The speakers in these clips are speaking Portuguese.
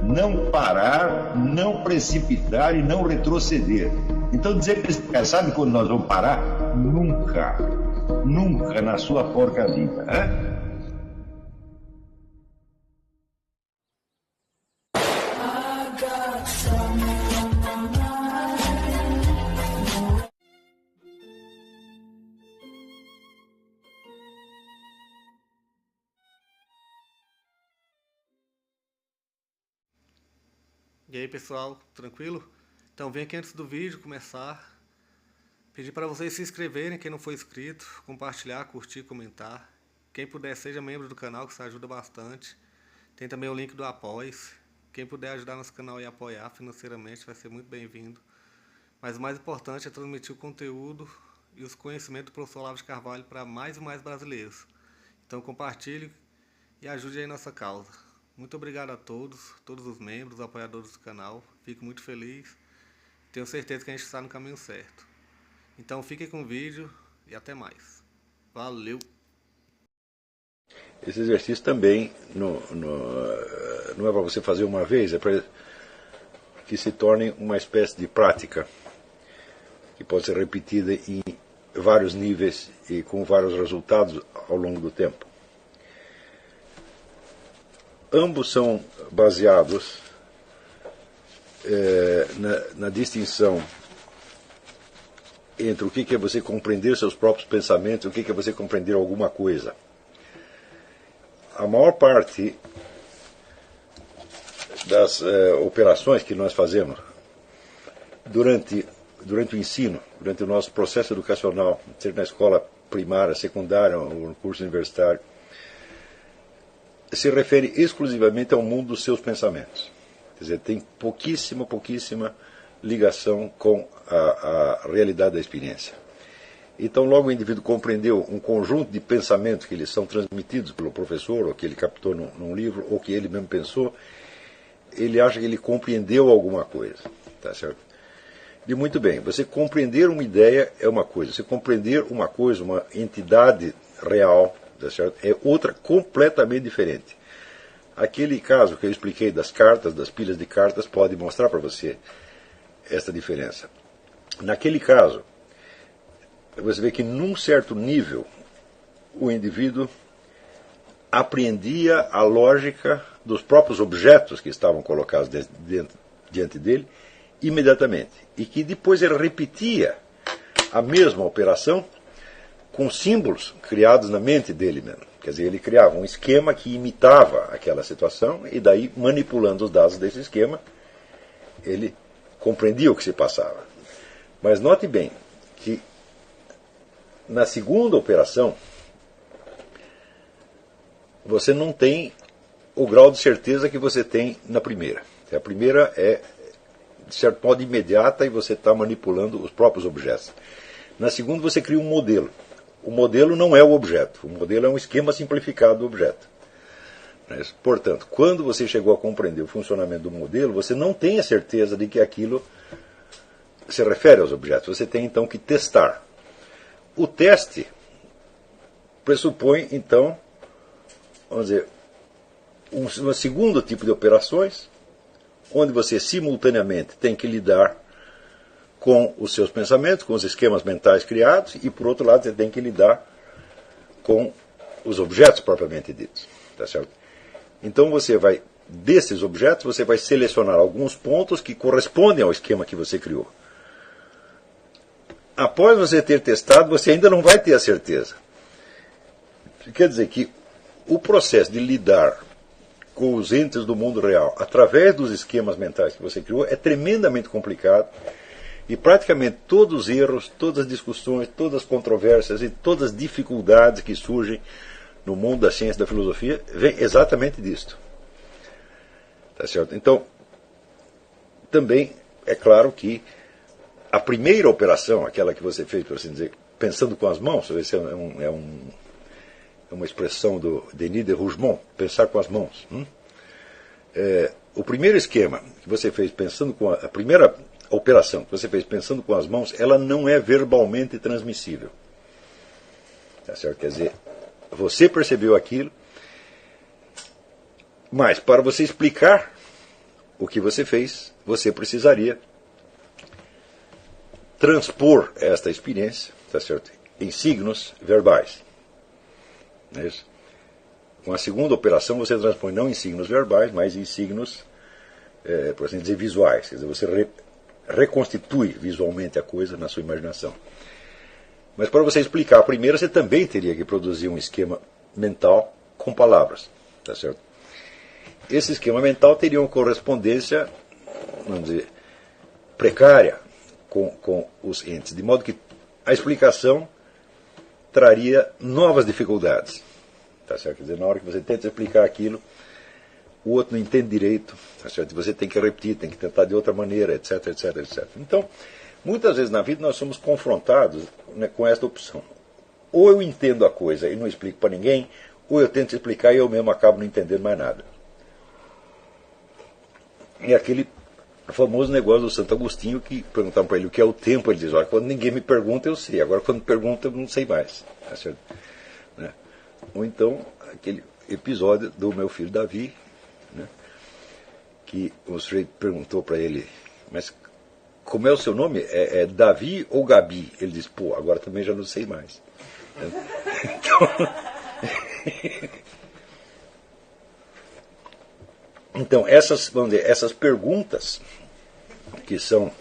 não parar, não precipitar e não retroceder. Então dizer para esse cara, sabe quando nós vamos parar? Nunca. Nunca na sua porca vida. Né? E aí pessoal, tranquilo? Então vem aqui antes do vídeo começar, pedir para vocês se inscreverem, quem não for inscrito, compartilhar, curtir, comentar. Quem puder seja membro do canal, que isso ajuda bastante. Tem também o link do Apoia-se. Quem puder ajudar nosso canal e apoiar financeiramente vai ser muito bem-vindo. Mas o mais importante é transmitir o conteúdo e os conhecimentos do professor Olavo de Carvalho para mais e mais brasileiros. Então compartilhe e ajude aí nossa causa. Muito obrigado a todos os membros, apoiadores do canal. Fico muito feliz. Tenho certeza que a gente está no caminho certo. Então fiquem com o vídeo e até mais. Valeu! Esse exercício também não é para você fazer uma vez, é para que se torne uma espécie de prática que pode ser repetida em vários níveis e com vários resultados ao longo do tempo. Ambos são baseados na distinção entre o que é você compreender seus próprios pensamentos e o que é você compreender alguma coisa. A maior parte das operações que nós fazemos durante o ensino, durante o nosso processo educacional, seja na escola primária, secundária ou no curso universitário, se refere exclusivamente ao mundo dos seus pensamentos. Quer dizer, tem pouquíssima ligação com a realidade da experiência. Então, logo o indivíduo compreendeu um conjunto de pensamentos que lhes são transmitidos pelo professor, ou que ele captou num livro, ou que ele mesmo pensou, ele acha que ele compreendeu alguma coisa. Tá certo? E muito bem, você compreender uma ideia é uma coisa, você compreender uma coisa, uma entidade real, tá certo? É outra completamente diferente. Aquele caso que eu expliquei das cartas, das pilhas de cartas, pode mostrar para você esta diferença. Naquele caso, você vê que num certo nível o indivíduo apreendia a lógica dos próprios objetos que estavam colocados diante dele imediatamente, e que depois ele repetia a mesma operação com símbolos criados na mente dele mesmo. Quer dizer, ele criava um esquema que imitava aquela situação e daí, manipulando os dados desse esquema, ele compreendia o que se passava. Mas note bem que na segunda operação você não tem o grau de certeza que você tem na primeira. A primeira é, de certo modo, imediata e você está manipulando os próprios objetos. Na segunda você cria um modelo. O modelo não é o objeto, o modelo é um esquema simplificado do objeto. Portanto, quando você chegou a compreender o funcionamento do modelo, você não tem a certeza de que aquilo se refere aos objetos. Você tem então que testar. O teste pressupõe então, vamos dizer, um segundo tipo de operações, onde você simultaneamente tem que lidar com os seus pensamentos, com os esquemas mentais criados, e por outro lado você tem que lidar com os objetos propriamente ditos. Tá certo? Então desses objetos, você vai selecionar alguns pontos que correspondem ao esquema que você criou. Após você ter testado, você ainda não vai ter a certeza. Quer dizer que o processo de lidar com os entes do mundo real através dos esquemas mentais que você criou é tremendamente complicado. E praticamente todos os erros, todas as discussões, todas as controvérsias e todas as dificuldades que surgem no mundo da ciência e da filosofia vêm exatamente disto. Tá certo? Então, também é claro que a primeira operação, aquela que você fez, por assim dizer, pensando com as mãos, essa é uma expressão do Denis de Rougemont, pensar com as mãos. O primeiro esquema que você fez pensando com a primeira operação que você fez pensando com as mãos, ela não é verbalmente transmissível. Tá certo? Quer dizer, você percebeu aquilo, mas para você explicar o que você fez, você precisaria transpor esta experiência, tá certo, em signos verbais. Não é isso? Com a segunda operação, você transpõe não em signos verbais, mas em signos, por assim dizer, visuais. Quer dizer, você reconstitui visualmente a coisa na sua imaginação. Mas para você explicar a primeira, você também teria que produzir um esquema mental com palavras. Tá certo? Esse esquema mental teria uma correspondência, vamos dizer, precária com os entes, de modo que a explicação traria novas dificuldades. Tá certo? Quer dizer, na hora que você tenta explicar aquilo, o outro não entende direito, tá certo? Você tem que repetir, tem que tentar de outra maneira, etc, etc, etc. Então, muitas vezes na vida nós somos confrontados, né, com esta opção. Ou eu entendo a coisa e não explico para ninguém, ou eu tento explicar e eu mesmo acabo não entendendo mais nada. É aquele famoso negócio do Santo Agostinho, que perguntavam para ele o que é o tempo, ele diz, olha, quando ninguém me pergunta eu sei, agora quando me pergunta eu não sei mais. Tá certo? Né? Ou então, aquele episódio do meu filho Davi, né, que o sujeito perguntou para ele, mas como é o seu nome? É Davi ou Gabi? Ele disse, pô, agora também já não sei mais. Então essas, vamos dizer, essas perguntas que são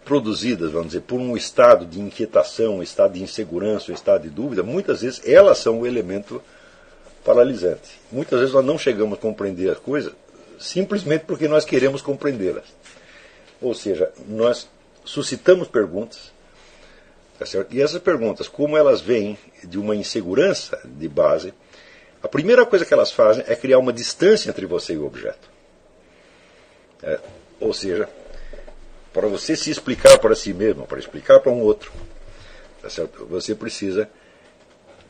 produzidas, vamos dizer, por um estado de inquietação, um estado de insegurança, um estado de dúvida, muitas vezes elas são o elemento paralisante. Muitas vezes nós não chegamos a compreender as coisas simplesmente porque nós queremos compreendê-las. Ou seja, nós suscitamos perguntas, tá certo? E essas perguntas, como elas vêm de uma insegurança de base, a primeira coisa que elas fazem é criar uma distância entre você e o objeto. Ou seja, para você se explicar para si mesmo, para explicar para um outro, tá certo? Você precisa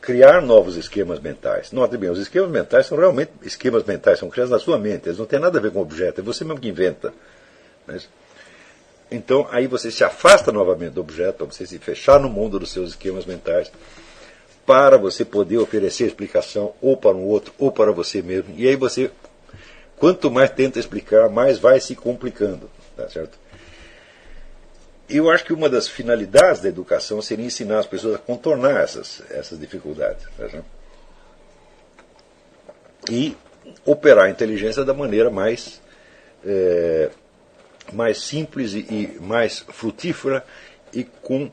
criar novos esquemas mentais. Note bem, os esquemas mentais são realmente esquemas mentais, são criados na sua mente, eles não têm nada a ver com o objeto, é você mesmo que inventa. Mas, então, aí você se afasta novamente do objeto, para você se fechar no mundo dos seus esquemas mentais, para você poder oferecer explicação ou para um outro, ou para você mesmo. E aí você, quanto mais tenta explicar, mais vai se complicando. Tá certo? Eu acho que uma das finalidades da educação seria ensinar as pessoas a contornar essas dificuldades. Tá certo? E operar a inteligência da maneira mais simples e mais frutífera e com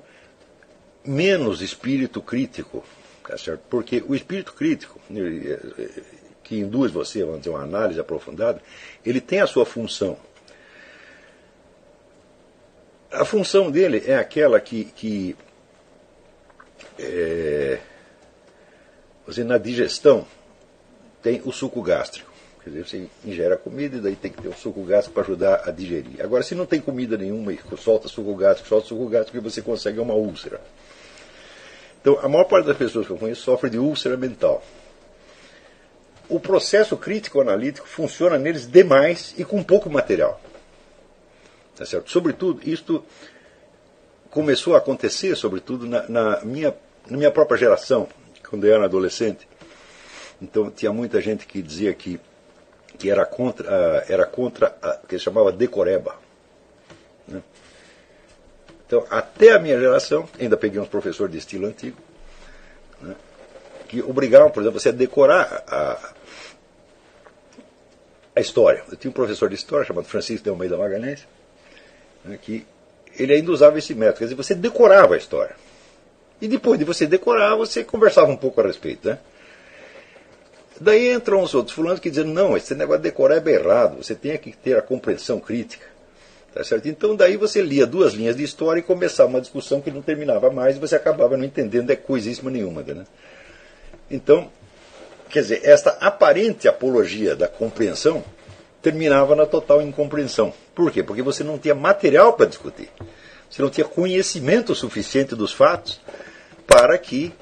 menos espírito crítico, tá certo? Porque o espírito crítico, que induz você, vamos dizer, uma análise aprofundada, ele tem a sua função. A função dele é aquela que você, na digestão, tem o suco gástrico. Quer dizer, você ingere a comida e daí tem que ter o suco gástrico para ajudar a digerir. Agora, se não tem comida nenhuma e solta suco gástrico, o que você consegue é uma úlcera. Então, a maior parte das pessoas que eu conheço sofre de úlcera mental. O processo crítico-analítico funciona neles demais e com pouco material. Tá certo? Sobretudo, isto começou a acontecer, sobretudo, na minha própria geração, quando eu era adolescente. Então, tinha muita gente que dizia que era contra o que se chamava decoreba. Né? Então, até a minha geração, ainda peguei uns professores de estilo antigo, né, que obrigavam, por exemplo, você a decorar a história. Eu tinha um professor de história chamado Francisco de Almeida Magalhães, né, que ele ainda usava esse método. Quer dizer, você decorava a história. E depois de você decorar, você conversava um pouco a respeito, né? Daí entram os outros fulanos que dizem, não, esse negócio de decorar é errado, você tem que ter a compreensão crítica. Tá certo? Então daí você lia 2 linhas de história e começava uma discussão que não terminava mais e você acabava não entendendo coisíssima nenhuma. Né? Então, quer dizer, esta aparente apologia da compreensão terminava na total incompreensão. Por quê? Porque você não tinha material para discutir. Você não tinha conhecimento suficiente dos fatos para que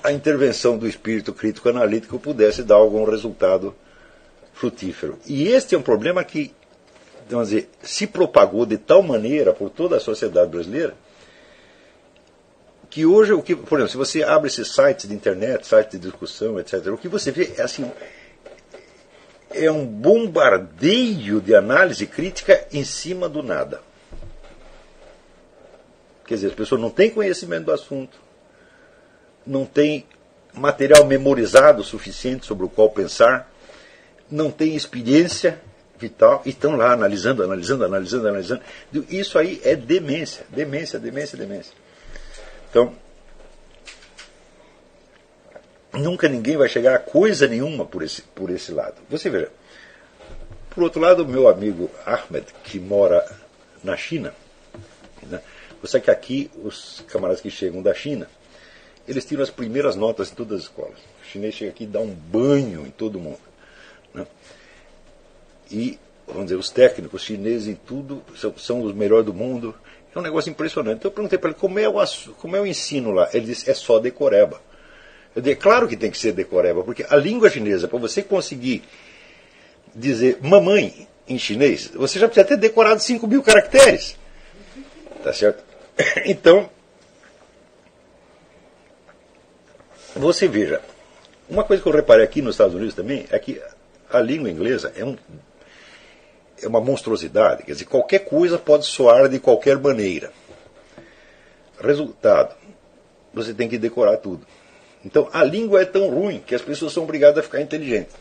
a intervenção do espírito crítico analítico pudesse dar algum resultado frutífero. E este é um problema que, vamos dizer, se propagou de tal maneira por toda a sociedade brasileira que hoje, por exemplo, se você abre esses sites de internet, sites de discussão, etc., o que você vê é assim, é um bombardeio de análise crítica em cima do nada. Quer dizer, as pessoas não têm conhecimento do assunto, não têm material memorizado suficiente sobre o qual pensar, não têm experiência vital e estão lá analisando. Isso aí é demência. Então, nunca ninguém vai chegar a coisa nenhuma por esse lado. Você veja. Por outro lado, o meu amigo Ahmed, que mora na China, né? Você sabe que aqui os camaradas que chegam da China, eles tiram as primeiras notas em todas as escolas. O chinês chega aqui e dá um banho em todo mundo, né? E, vamos dizer, os técnicos chineses em tudo são os melhores do mundo. É um negócio impressionante. Então eu perguntei para ele como é o ensino lá. Ele disse, é só decoreba. Eu disse, claro que tem que ser decoreba, porque a língua chinesa, para você conseguir dizer mamãe em chinês, você já precisa ter decorado 5.000 caracteres. Tá certo? Então, você veja, uma coisa que eu reparei aqui nos Estados Unidos também é que a língua inglesa é uma monstruosidade. Quer dizer, qualquer coisa pode soar de qualquer maneira. Resultado, você tem que decorar tudo. Então, a língua é tão ruim que as pessoas são obrigadas a ficar inteligentes.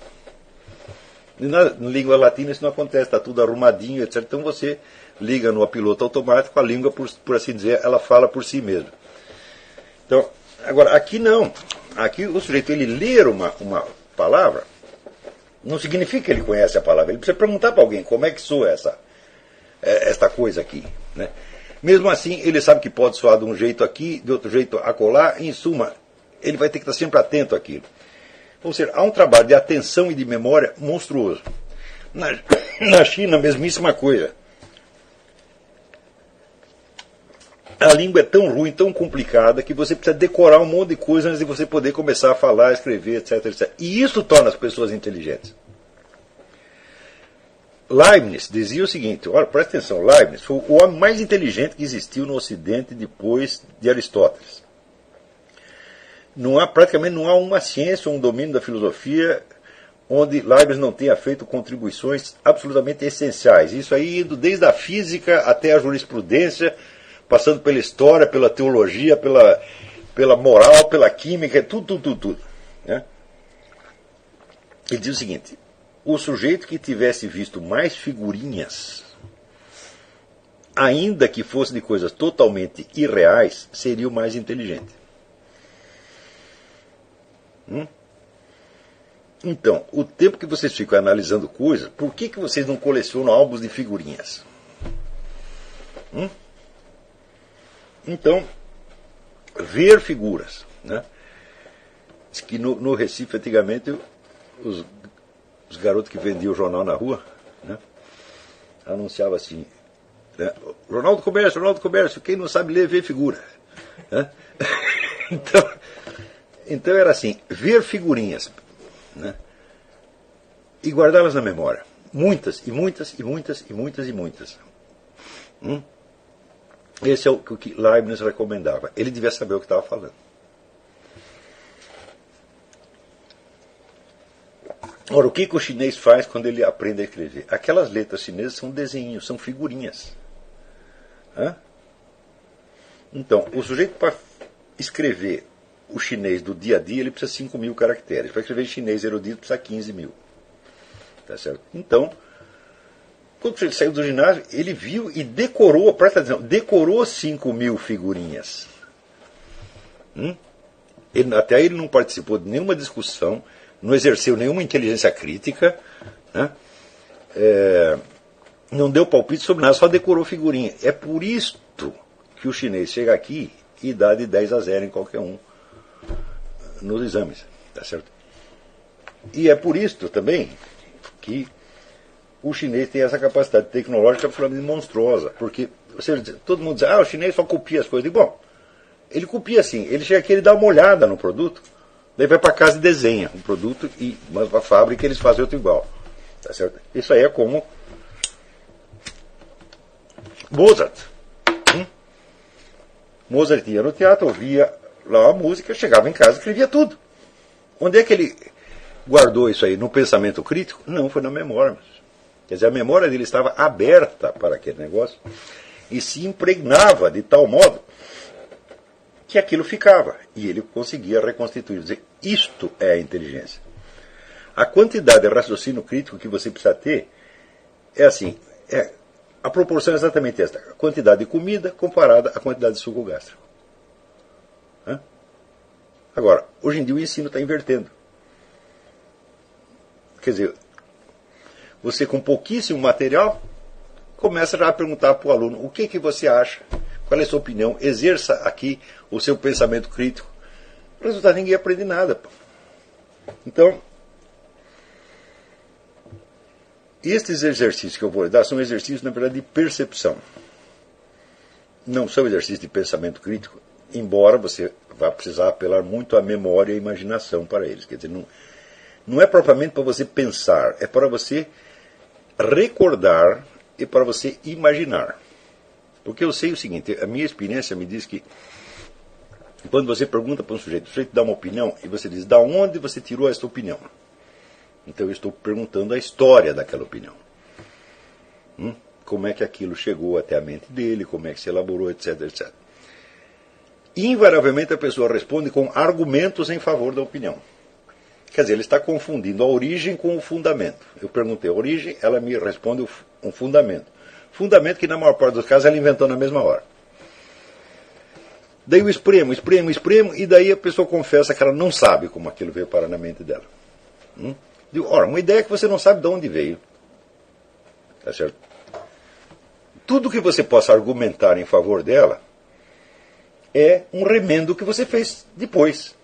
E na língua latina isso não acontece, está tudo arrumadinho, etc. Então você liga no piloto automático, a língua, por assim dizer, ela fala por si mesma. Então, agora, aqui não. Aqui o sujeito, ele ler uma palavra, não significa que ele conhece a palavra. Ele precisa perguntar para alguém como é que soa esta coisa aqui, né? Mesmo assim, ele sabe que pode soar de um jeito aqui, de outro jeito acolá. Em suma, ele vai ter que estar sempre atento àquilo. Ou seja, há um trabalho de atenção e de memória monstruoso. Na China, a mesmíssima coisa. A língua é tão ruim, tão complicada, que você precisa decorar um monte de coisa antes de você poder começar a falar, escrever, etc, etc. E isso torna as pessoas inteligentes. Leibniz dizia o seguinte, olha, presta atenção, Leibniz foi o homem mais inteligente que existiu no Ocidente depois de Aristóteles. Praticamente não há uma ciência ou um domínio da filosofia onde Leibniz não tenha feito contribuições absolutamente essenciais. Isso aí indo desde a física até a jurisprudência, passando pela história, pela teologia, pela moral, pela química, tudo. Né? Ele diz o seguinte, o sujeito que tivesse visto mais figurinhas, ainda que fosse de coisas totalmente irreais, seria o mais inteligente. Então, o tempo que vocês ficam analisando coisas, por que vocês não colecionam álbuns de figurinhas? Então, ver figuras, né? Diz que no Recife, antigamente, os garotos que vendiam o jornal na rua, né, anunciavam assim, né, Jornal do Comércio, quem não sabe ler, vê figura. Né? Então era assim, ver figurinhas, né, e guardá-las na memória. Muitas. Esse é o que Leibniz recomendava. Ele devia saber o que estava falando. Ora, o que o chinês faz quando ele aprende a escrever? Aquelas letras chinesas são desenhos, são figurinhas. Então, o sujeito para escrever o chinês do dia a dia, ele precisa de 5.000 caracteres. Para escrever chinês erudito, precisa de 15.000. Tá certo? Então, quando ele saiu do ginásio, ele viu e decorou, presta atenção, decorou 5.000 figurinhas. Até aí ele não participou de nenhuma discussão, não exerceu nenhuma inteligência crítica, né? Não deu palpite sobre nada, só decorou figurinha. É por isto que o chinês chega aqui e dá de 10-0 em qualquer um nos exames. Tá certo? E é por isto também que o chinês tem essa capacidade tecnológica absolutamente monstruosa. Porque todo mundo diz, o chinês só copia as coisas. E, bom, ele copia assim, ele chega aqui, ele dá uma olhada no produto, daí vai para casa e desenha o produto, e mas para a fábrica eles fazem outro igual. Tá certo? Isso aí é como Mozart. Mozart ia no teatro, ouvia lá a música, chegava em casa e escrevia tudo. Onde é que ele guardou isso aí no pensamento crítico? Não, foi na memória. Quer dizer, a memória dele estava aberta para aquele negócio e se impregnava de tal modo que aquilo ficava. E ele conseguia reconstituir. Quer dizer, isto é a inteligência. A quantidade de raciocínio crítico que você precisa ter é assim, a proporção é exatamente esta. A quantidade de comida comparada à quantidade de suco gástrico. Agora, hoje em dia o ensino está invertendo. Quer dizer, você com pouquíssimo material começa já a perguntar para o aluno o que você acha, qual é a sua opinião, exerça aqui o seu pensamento crítico. O resultado, ninguém aprende nada. Então, estes exercícios que eu vou dar são exercícios, na verdade, de percepção. Não são exercícios de pensamento crítico, embora você vá precisar apelar muito à memória e à imaginação para eles. Quer dizer, não é propriamente para você pensar, é para você recordar e para você imaginar. Porque eu sei o seguinte, a minha experiência me diz que quando você pergunta para um sujeito, o sujeito dá uma opinião e você diz, da onde você tirou esta opinião? Então eu estou perguntando a história daquela opinião. Como é que aquilo chegou até a mente dele, como é que se elaborou, etc, etc. Invariavelmente a pessoa responde com argumentos em favor da opinião. Quer dizer, ele está confundindo a origem com o fundamento. Eu perguntei a origem, ela me responde um fundamento. Fundamento que na maior parte dos casos ela inventou na mesma hora. Daí eu espremo, e daí a pessoa confessa que ela não sabe como aquilo veio parar na mente dela. Digo, ora, uma ideia que você não sabe de onde veio. Tá certo? Tudo que você possa argumentar em favor dela é um remendo que você fez depois.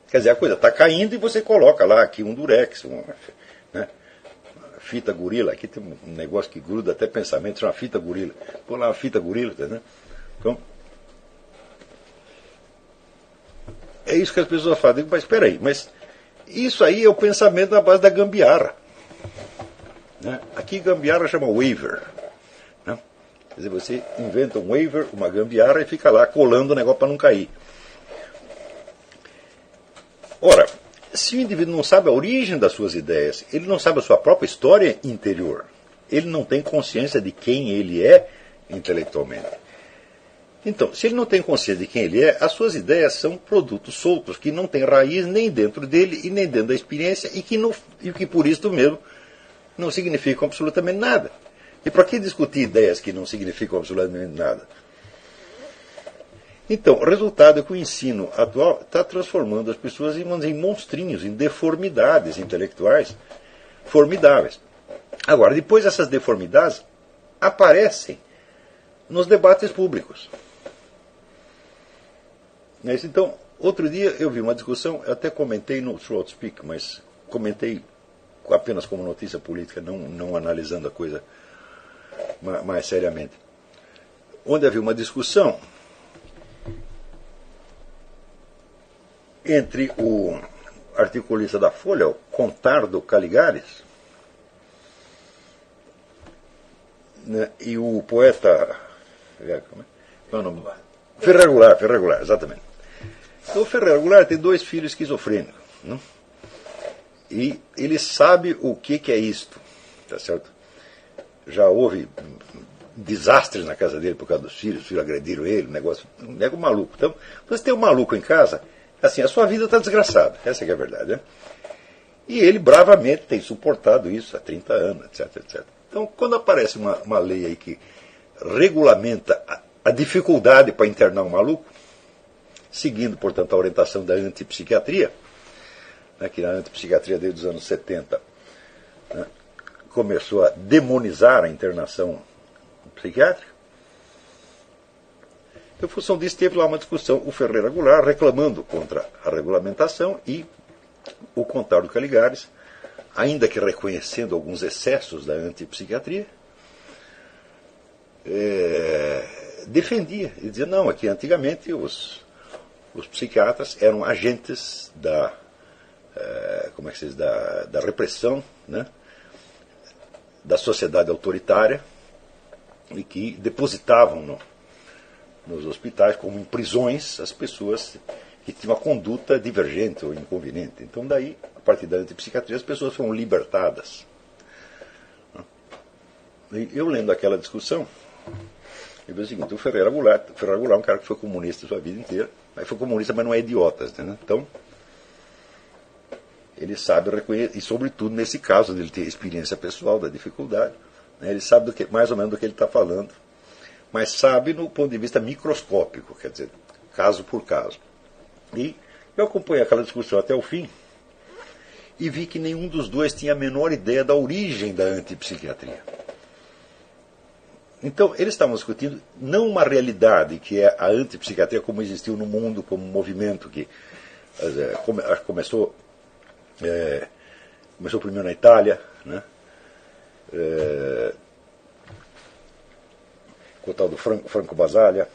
Quer dizer, a coisa está caindo e você coloca lá aqui um durex, uma fita gorila. Aqui tem um negócio que gruda até pensamento, chama fita gorila. Põe lá uma fita gorila, né? Então, é isso que as pessoas falam. Mas espera aí, mas isso aí é o pensamento na base da gambiarra. Aqui gambiarra chama waiver. Quer dizer, você inventa um waiver, uma gambiarra, e fica lá colando o negócio para não cair. Ora, se o indivíduo não sabe a origem das suas ideias, ele não sabe a sua própria história interior, ele não tem consciência de quem ele é intelectualmente. Então, se ele não tem consciência de quem ele é, as suas ideias são produtos soltos, que não têm raiz nem dentro dele e nem dentro da experiência, e que por isso mesmo não significam absolutamente nada. E para que discutir ideias que não significam absolutamente nada? Então, o resultado é que o ensino atual está transformando as pessoas em monstrinhos, em deformidades intelectuais formidáveis. Agora, depois essas deformidades aparecem nos debates públicos. Então, outro dia eu vi uma discussão, eu até comentei no Throat Speak, mas comentei apenas como notícia política, não analisando a coisa mais seriamente. Onde havia uma discussão entre o articulista da Folha, o Contardo Caligares, e o poeta Ferreira Goulart, exatamente. Então, o Ferreira Goulart tem 2 filhos esquizofrênicos, e ele sabe o que é isto, tá certo? Já houve desastres na casa dele por causa dos filhos, os filhos agrediram ele, um negócio maluco. Então, você tem um maluco em casa, assim, a sua vida está desgraçada, essa que é a verdade, né? E ele bravamente tem suportado isso há 30 anos, etc, etc. Então, quando aparece uma lei aí que regulamenta a dificuldade para internar um maluco, seguindo, portanto, a orientação da antipsiquiatria, que a antipsiquiatria desde os anos 70 começou a demonizar a internação psiquiátrica, em função disso teve lá uma discussão, o Ferreira Goulart reclamando contra a regulamentação e o Contardo Caligares, ainda que reconhecendo alguns excessos da antipsiquiatria, defendia e dizia, não, aqui antigamente os psiquiatras eram agentes da repressão, da sociedade autoritária, e que depositavam nos hospitais, como em prisões, as pessoas que tinha uma conduta divergente ou inconveniente. Então daí, a partir da antipsiquiatria, as pessoas foram libertadas. E eu lendo aquela discussão, eu vi o seguinte: o Ferreira Goulart é um cara que foi comunista a sua vida inteira, mas foi comunista, mas não é idiota, né? Então, ele sabe reconhecer, e sobretudo nesse caso dele ter experiência pessoal da dificuldade, né, ele sabe mais ou menos do que ele está falando, mas sabe no ponto de vista microscópico, quer dizer, caso por caso. E eu acompanhei aquela discussão até o fim e vi que nenhum dos dois tinha a menor ideia da origem da antipsiquiatria. Então, eles estavam discutindo não uma realidade que é a antipsiquiatria como existiu no mundo, como um movimento que começou primeiro na Itália, né? Com o tal do Franco Basaglia,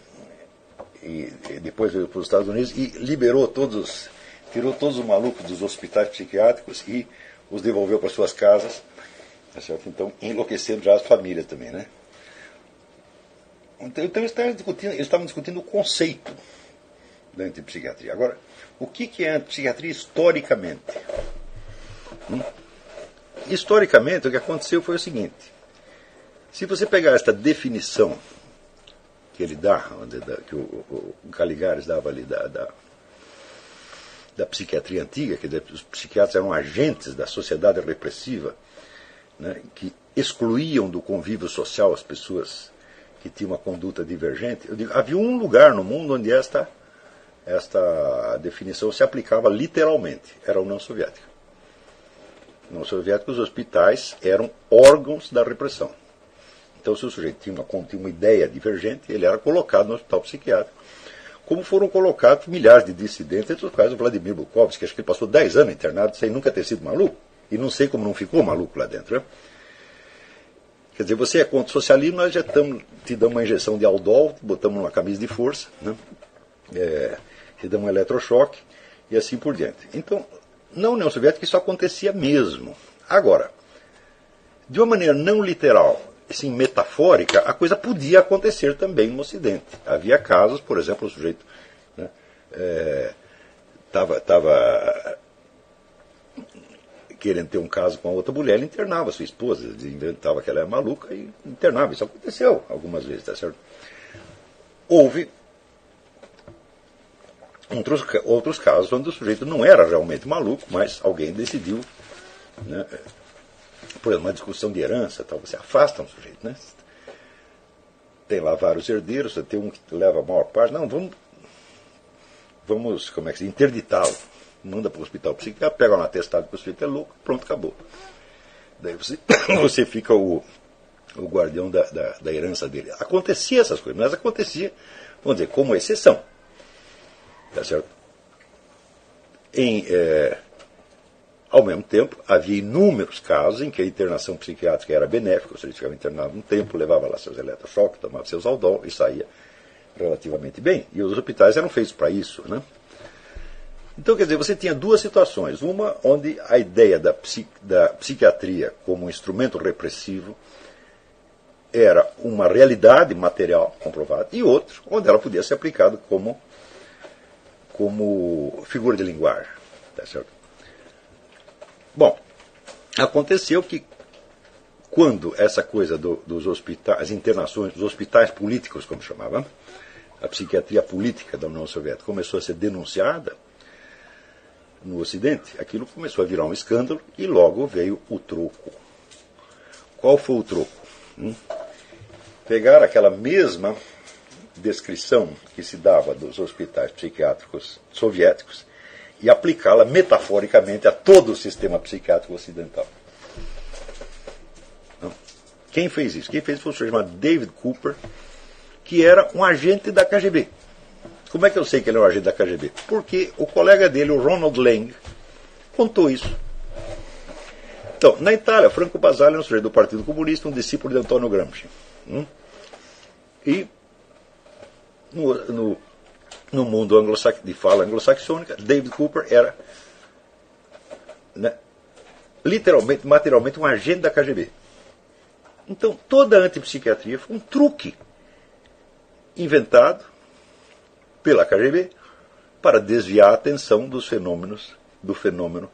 e depois veio para os Estados Unidos e tirou todos os malucos dos hospitais psiquiátricos e os devolveu para suas casas, tá certo? Então enlouquecendo já as famílias também, né? Então eles estavam discutindo o conceito da antipsiquiatria. Agora, o que é a antipsiquiatria historicamente? Historicamente, o que aconteceu foi o seguinte: se você pegar esta definição que ele dá, que o Caligares dava ali da psiquiatria antiga, quer dizer, os psiquiatras eram agentes da sociedade repressiva, né, que excluíam do convívio social as pessoas que tinham uma conduta divergente. Eu digo, havia um lugar no mundo onde esta definição se aplicava literalmente, era a União Soviética. Na União Soviética, os hospitais eram órgãos da repressão. Então, se o sujeito tinha uma ideia divergente, ele era colocado no hospital psiquiátrico, como foram colocados milhares de dissidentes, entre os quais o Vladimir Bukovsky, acho que ele passou 10 anos internado sem nunca ter sido maluco, e não sei como não ficou maluco lá dentro, né? Quer dizer, você é contra o socialismo, nós já te damos uma injeção de Aldol, botamos numa camisa de força, né? Te damos um eletrochoque, e assim por diante. Então, na União Soviética isso acontecia mesmo. Agora, de uma maneira não literal, assim, metafórica, a coisa podia acontecer também no Ocidente. Havia casos, por exemplo, o sujeito estava querendo ter um caso com a outra mulher, ele internava a sua esposa, inventava que ela era maluca e internava. Isso aconteceu algumas vezes, tá certo? Houve outros casos onde o sujeito não era realmente maluco, mas alguém decidiu, né, por exemplo, uma discussão de herança, tal, você afasta um sujeito, né? Tem lá vários herdeiros, tem um que leva a maior parte, não, vamos como é que se interditá-lo, manda para o hospital psiquiátrico, pega um atestado que o sujeito é louco, pronto, acabou. Daí você fica o guardião da herança dele. Acontecia essas coisas, mas acontecia, vamos dizer, como exceção. Tá certo? Ao mesmo tempo, havia inúmeros casos em que a internação psiquiátrica era benéfica, ou seja, ele ficava internado um tempo, levava lá seus eletrochoques, tomava seus Aldol e saía relativamente bem. E os hospitais eram feitos para isso, né? Então, quer dizer, você tinha duas situações. Uma onde a ideia da psiquiatria como um instrumento repressivo era uma realidade material comprovada, e outra onde ela podia ser aplicada como figura de linguagem. Tá certo? Bom, aconteceu que quando essa coisa dos hospitais, as internações, dos hospitais políticos, como chamava, a psiquiatria política da União Soviética começou a ser denunciada no Ocidente, aquilo começou a virar um escândalo e logo veio o troco. Qual foi o troco? Pegar aquela mesma descrição que se dava dos hospitais psiquiátricos soviéticos e aplicá-la metaforicamente a todo o sistema psiquiátrico ocidental. Quem fez isso? Quem fez isso foi um senhor chamado David Cooper, que era um agente da KGB. Como é que eu sei que ele é um agente da KGB? Porque o colega dele, o Ronald Lang, contou isso. Então, na Itália, Franco Basaglia é um sujeito do Partido Comunista, um discípulo de Antonio Gramsci. E no mundo de fala anglo-saxônica, David Cooper era, né, literalmente, materialmente, um agente da KGB. Então, toda a antipsiquiatria foi um truque inventado pela KGB para desviar a atenção do fenômeno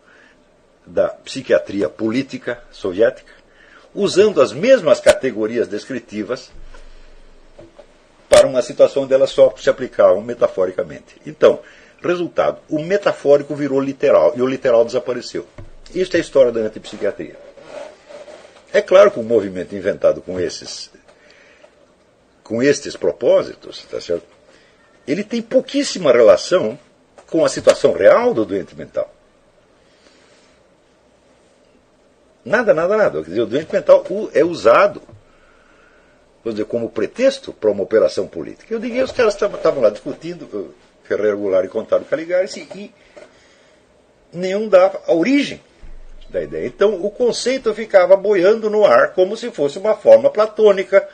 da psiquiatria política soviética, usando as mesmas categorias descritivas para uma situação onde elas só se aplicavam metaforicamente. Então, resultado, o metafórico virou literal e o literal desapareceu. Isto é a história da antipsiquiatria. É claro que um movimento inventado com estes propósitos, tá certo? Ele tem pouquíssima relação com a situação real do doente mental. Nada. Quer dizer, o doente mental é usado, vamos dizer, como pretexto para uma operação política. Eu diria que os caras estavam lá discutindo Ferreira Goulart e Contado Caligares e nenhum dava a origem da ideia. Então o conceito ficava boiando no ar como se fosse uma forma platônica,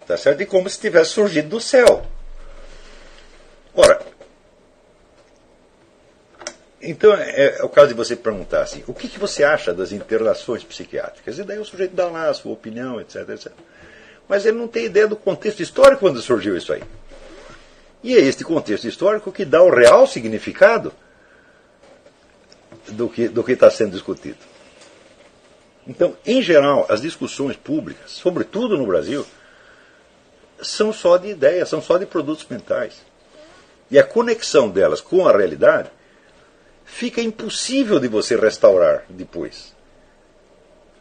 tá certo? E como se tivesse surgido do céu. Ora, então é o caso de você perguntar assim, o que você acha das internações psiquiátricas? E daí o sujeito dá lá a sua opinião, etc, etc. Mas ele não tem ideia do contexto histórico quando surgiu isso aí. E é este contexto histórico que dá o real significado do que está sendo discutido. Então, em geral, as discussões públicas, sobretudo no Brasil, são só de ideias, são só de produtos mentais. E a conexão delas com a realidade fica impossível de você restaurar depois.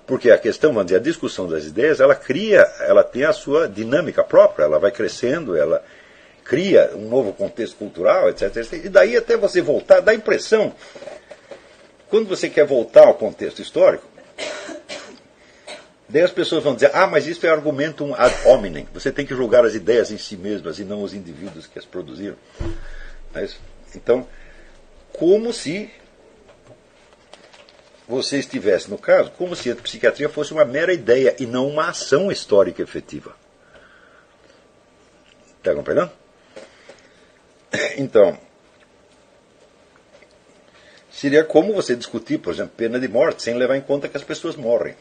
Porque a questão, vamos dizer, a discussão das ideias, ela tem a sua dinâmica própria, ela vai crescendo, ela cria um novo contexto cultural, etc, etc. E daí até você voltar, dá a impressão, quando você quer voltar ao contexto histórico, daí as pessoas vão dizer, mas isso é argumentum ad hominem, você tem que julgar as ideias em si mesmas e não os indivíduos que as produziram. Então, como se você estivesse, no caso, como se a psiquiatria fosse uma mera ideia e não uma ação histórica efetiva. Está compreendendo? Então, seria como você discutir, por exemplo, pena de morte, sem levar em conta que as pessoas morrem.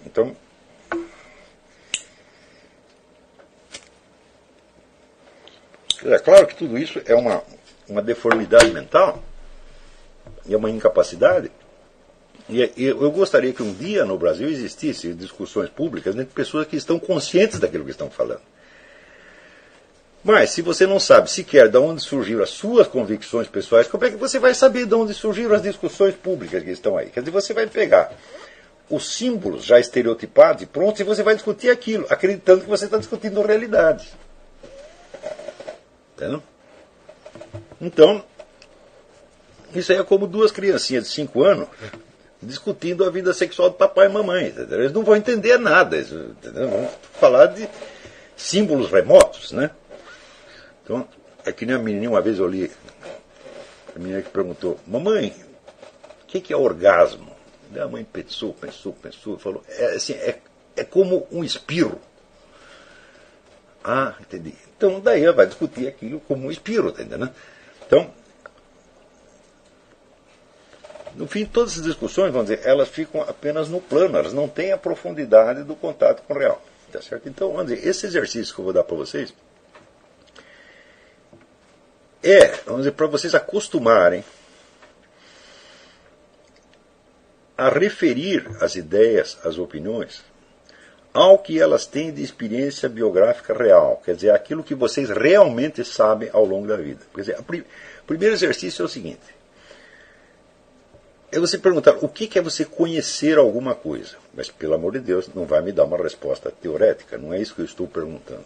Então, é claro que tudo isso é uma deformidade mental, e é uma incapacidade. E eu gostaria que um dia no Brasil existisse discussões públicas entre pessoas que estão conscientes daquilo que estão falando. Mas, se você não sabe sequer de onde surgiram as suas convicções pessoais, como é que você vai saber de onde surgiram as discussões públicas que estão aí? Quer dizer, você vai pegar os símbolos já estereotipados e prontos e você vai discutir aquilo, acreditando que você está discutindo realidades. Entendeu? Então, isso aí é como duas criancinhas de 5 anos discutindo a vida sexual do papai e mamãe. Entendeu? Eles não vão entender nada. Entendeu? Vão falar de símbolos remotos, né? Então, é que nem a menininha, uma vez eu li, a menina que perguntou, mamãe, o que é orgasmo? A mãe pensou, falou, é como um espirro. Ah, entendi. Então, daí ela vai discutir aquilo como um espirro, tá entendendo? Então, no fim, todas essas discussões, vamos dizer, elas ficam apenas no plano, elas não têm a profundidade do contato com o real. Tá certo? Então, vamos dizer, esse exercício que eu vou dar para vocês vamos dizer, para vocês acostumarem a referir as ideias, as opiniões, ao que elas têm de experiência biográfica real, quer dizer, aquilo que vocês realmente sabem ao longo da vida. Quer dizer, o primeiro exercício é o seguinte, é você perguntar o que é você conhecer alguma coisa, mas pelo amor de Deus, não vai me dar uma resposta teorética, não é isso que eu estou perguntando.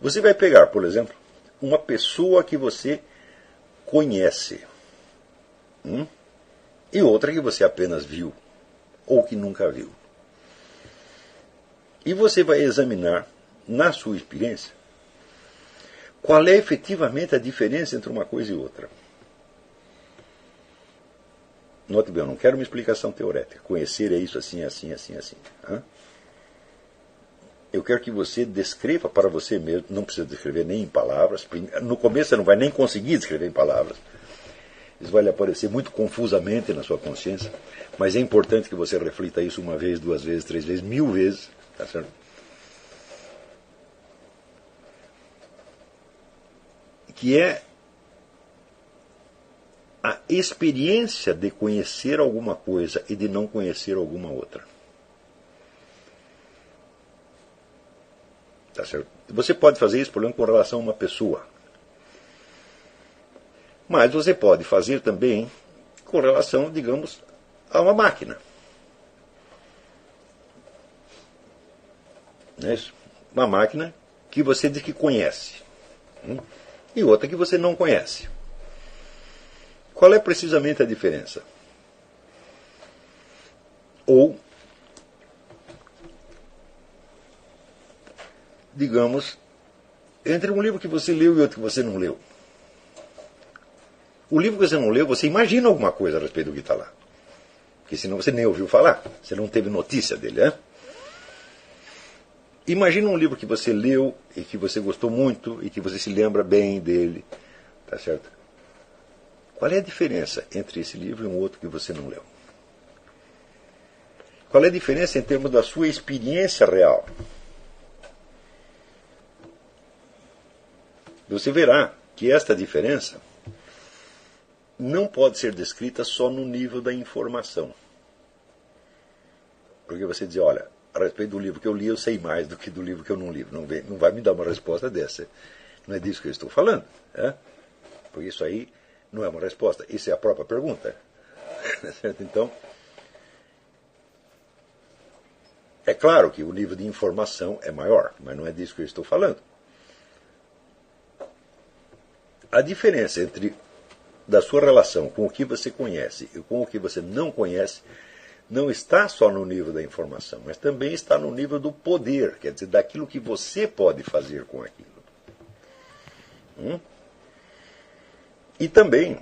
Você vai pegar, por exemplo, uma pessoa que você conhece, e outra que você apenas viu, ou que nunca viu. E você vai examinar, na sua experiência, qual é efetivamente a diferença entre uma coisa e outra. Note bem, eu não quero uma explicação teorética. Conhecer é isso assim, assim, assim, assim. Eu quero que você descreva para você mesmo, não precisa descrever nem em palavras. No começo você não vai nem conseguir descrever em palavras. Isso vai lhe aparecer muito confusamente na sua consciência, mas é importante que você reflita isso 1 vez, 2 vezes, 3 vezes, 1000 vezes. Tá certo? que é a experiência de conhecer alguma coisa e de não conhecer alguma outra. Tá certo? Você pode fazer isso, por exemplo, com relação a uma pessoa. Mas você pode fazer também com relação, digamos, a uma máquina. Não é isso? Uma máquina que você diz que conhece. E outra que você não conhece. Qual é precisamente a diferença? Ou, digamos, entre um livro que você leu e outro que você não leu. O livro que você não leu, você imagina alguma coisa a respeito do que está lá. Porque senão você nem ouviu falar, você não teve notícia dele, né? Imagina um livro que você leu e que você gostou muito e que você se lembra bem dele, tá certo? Qual é a diferença entre esse livro e um outro que você não leu? Qual é a diferença em termos da sua experiência real? Você verá que esta diferença não pode ser descrita só no nível da informação. Porque você diz, olha, a respeito do livro que eu li, eu sei mais do que do livro que eu não li. Não vai me dar uma resposta dessa. Não é disso que eu estou falando. Porque isso aí não é uma resposta. Isso é a própria pergunta. Então, é claro que o nível de informação é maior, mas não é disso que eu estou falando. A diferença entre da sua relação com o que você conhece e com o que você não conhece não está só no nível da informação, mas também está no nível do poder, quer dizer, daquilo que você pode fazer com aquilo. E também,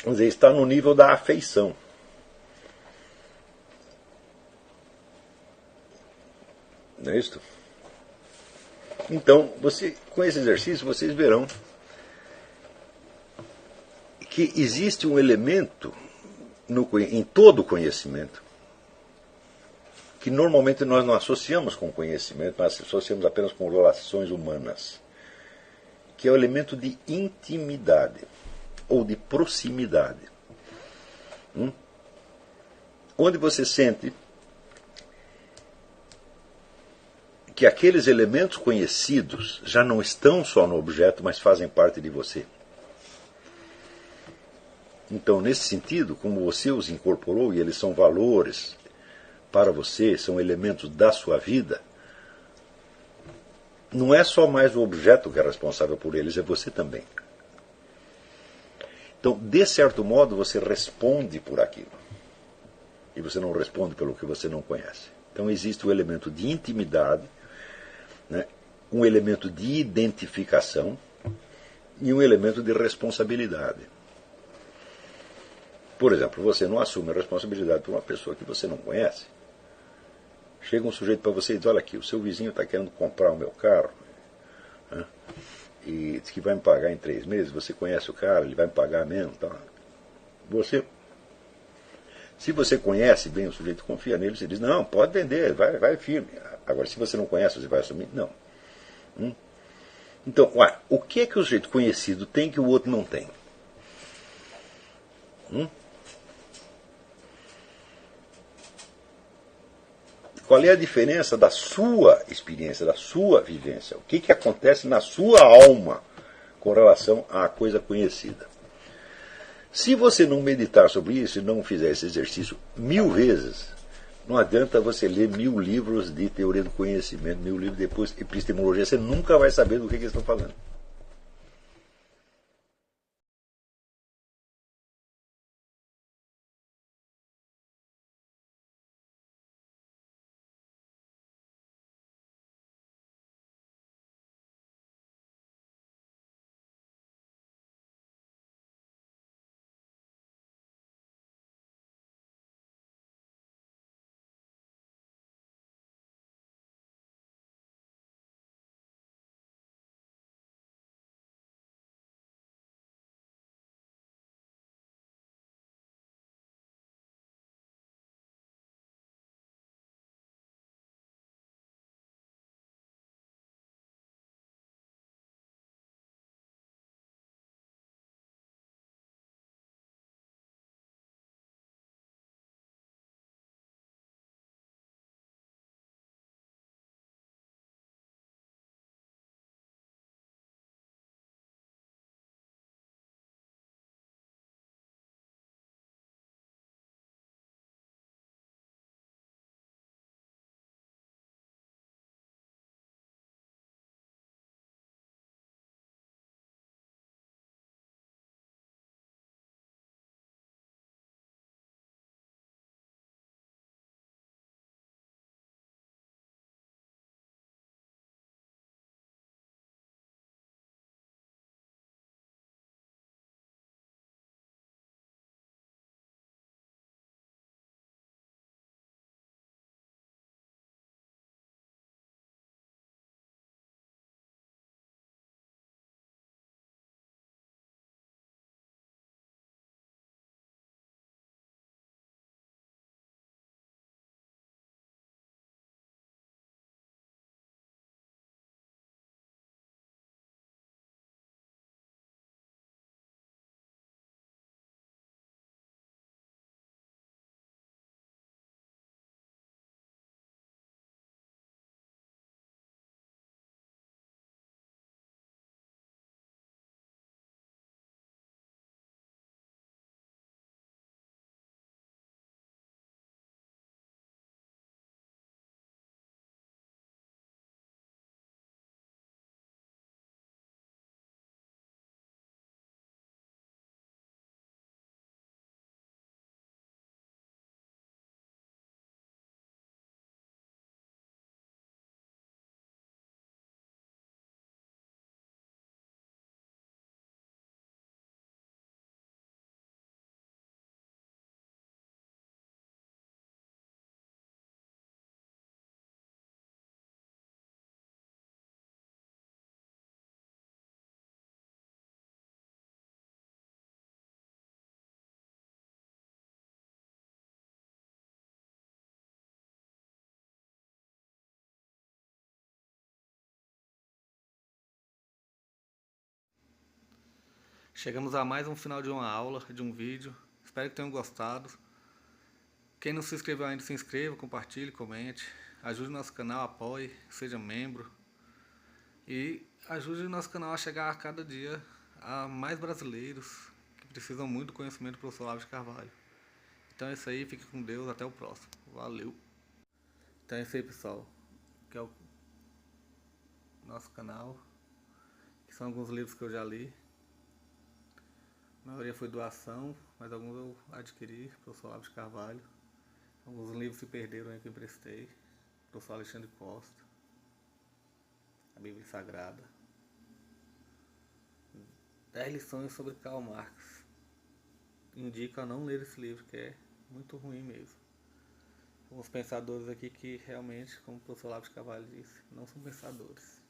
vamos dizer, está no nível da afeição. Não é isso? Então, com esse exercício, vocês verão que existe um elemento em todo o conhecimento que normalmente nós não associamos com conhecimento, nós associamos apenas com relações humanas, que é o elemento de intimidade ou de proximidade. Onde você sente que aqueles elementos conhecidos já não estão só no objeto, mas fazem parte de você. Então, nesse sentido, como você os incorporou e eles são valores para você, são elementos da sua vida, não é só mais o objeto que é responsável por eles, é você também. Então, de certo modo, você responde por aquilo. E você não responde pelo que você não conhece. Então, existe o elemento de intimidade, né, um elemento de identificação e um elemento de responsabilidade. Por exemplo, você não assume a responsabilidade por uma pessoa que você não conhece. Chega um sujeito para você e diz, olha aqui, o seu vizinho está querendo comprar o meu carro, né, e diz que vai me pagar em 3 meses, você conhece o cara, ele vai me pagar mesmo. Tá? Se você conhece bem o sujeito, confia nele, você diz, não, pode vender, vai firme. Agora, se você não conhece, você vai assumir? Não. Então, o que é que o sujeito conhecido tem que o outro não tem? Qual é a diferença da sua experiência, da sua vivência? O que acontece na sua alma com relação à coisa conhecida? Se você não meditar sobre isso e não fizer esse exercício 1000 vezes, não adianta você ler 1000 livros de teoria do conhecimento, 1000 livros depois de epistemologia, você nunca vai saber do que eles estão falando. Chegamos a mais um final de uma aula, de um vídeo. Espero que tenham gostado. Quem não se inscreveu ainda, se inscreva, compartilhe, comente. Ajude o nosso canal, apoie, seja membro. E ajude o nosso canal a chegar a cada dia a mais brasileiros que precisam muito do conhecimento do professor Olavo de Carvalho. Então é isso aí, fique com Deus, até o próximo. Valeu! Então é isso aí, pessoal. Que é o nosso canal. Que são alguns livros que eu já li. A maioria foi doação, mas alguns eu adquiri, professor Olavo de Carvalho. Alguns livros se perderam aí que eu emprestei. Professor Alexandre Costa. A Bíblia Sagrada. 10 lições sobre Karl Marx. Indico a não ler esse livro, que é muito ruim mesmo. Alguns pensadores aqui que realmente, como o professor Olavo de Carvalho disse, não são pensadores.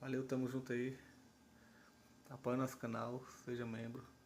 Valeu, tamo junto aí. Apoie nosso canal, seja membro.